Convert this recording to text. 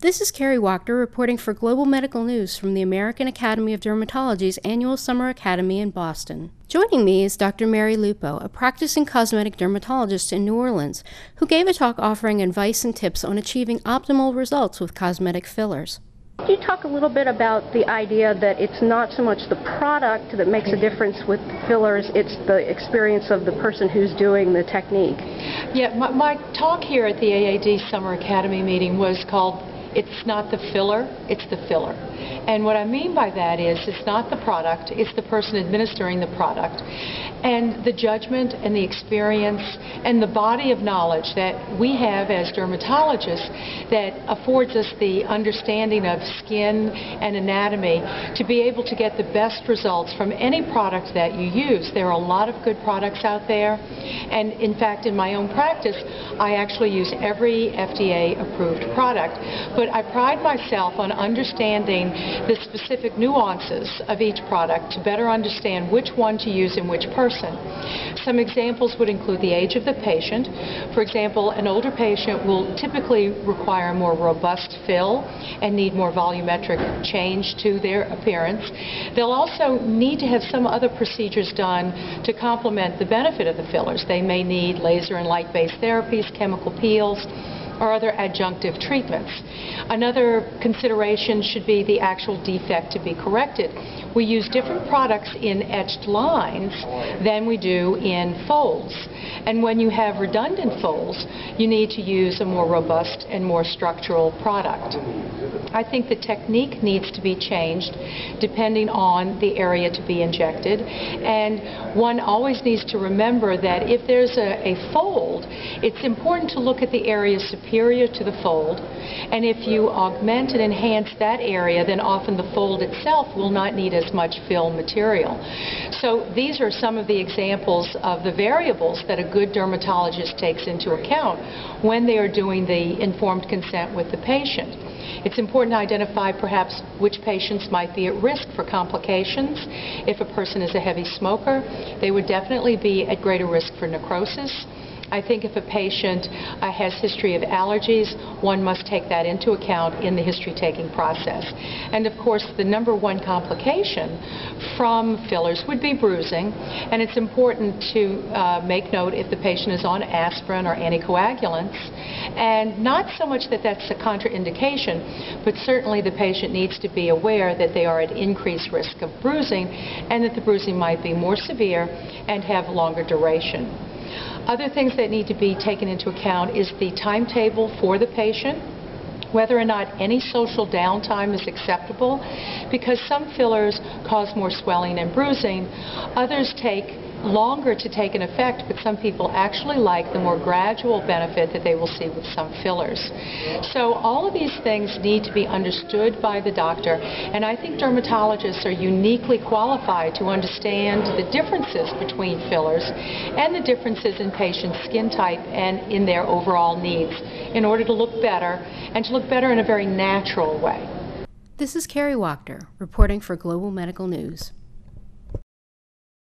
This is Kerri Wachter reporting for Global Medical News from the American Academy of Dermatology's annual Summer Academy in Boston. Joining me is Dr. Mary Lupo, a practicing cosmetic dermatologist in New Orleans, who gave a talk offering advice and tips on achieving optimal results with cosmetic fillers. Could you talk a little bit about the idea that it's not so much the product that makes a difference with fillers, it's the experience of the person who's doing the technique? Yeah, my talk here at the AAD Summer Academy meeting was called "It's not the filler, it's the filler." And what I mean by that is it's not the product, it's the person administering the product. And the judgment and the experience and the body of knowledge that we have as dermatologists that affords us the understanding of skin and anatomy to be able to get the best results from any product that you use. There are a lot of good products out there, and in fact in my own practice I actually use every FDA approved product, but I pride myself on understanding the specific nuances of each product to better understand which one to use in which person. Some examples would include the age of the patient. For example, an older patient will typically require a more robust fill and need more volumetric change to their appearance. They'll also need to have some other procedures done to complement the benefit of the fillers. They may need laser and light-based therapies, chemical peels, or other adjunctive treatments. Another consideration should be the actual defect to be corrected. We use different products in etched lines than we do in folds. And when you have redundant folds, you need to use a more robust and more structural product. I think the technique needs to be changed depending on the area to be injected. And one always needs to remember that if there's a fold, it's important to look at the area superior to the fold. And if you augment and enhance that area, then often the fold itself will not need as much fill material. So these are some of the examples of the variables that a good dermatologist takes into account when they are doing the informed consent with the patient. It's important to identify perhaps which patients might be at risk for complications. If a person is a heavy smoker, they would definitely be at greater risk for necrosis. I think if a patient has history of allergies, one must take that into account in the history-taking process. And of course, the number one complication from fillers would be bruising, and it's important to make note if the patient is on aspirin or anticoagulants, and not so much that that's a contraindication, but certainly the patient needs to be aware that they are at increased risk of bruising, and that the bruising might be more severe and have longer duration. Other things that need to be taken into account is the timetable for the patient, whether or not any social downtime is acceptable, because some fillers cause more swelling and bruising. Others take longer to take an effect, but some people actually like the more gradual benefit that they will see with some fillers. So all of these things need to be understood by the doctor, and I think dermatologists are uniquely qualified to understand the differences between fillers and the differences in patients' skin type and in their overall needs in order to look better, and to look better in a very natural way. This is Kerri Wachter reporting for Global Medical News.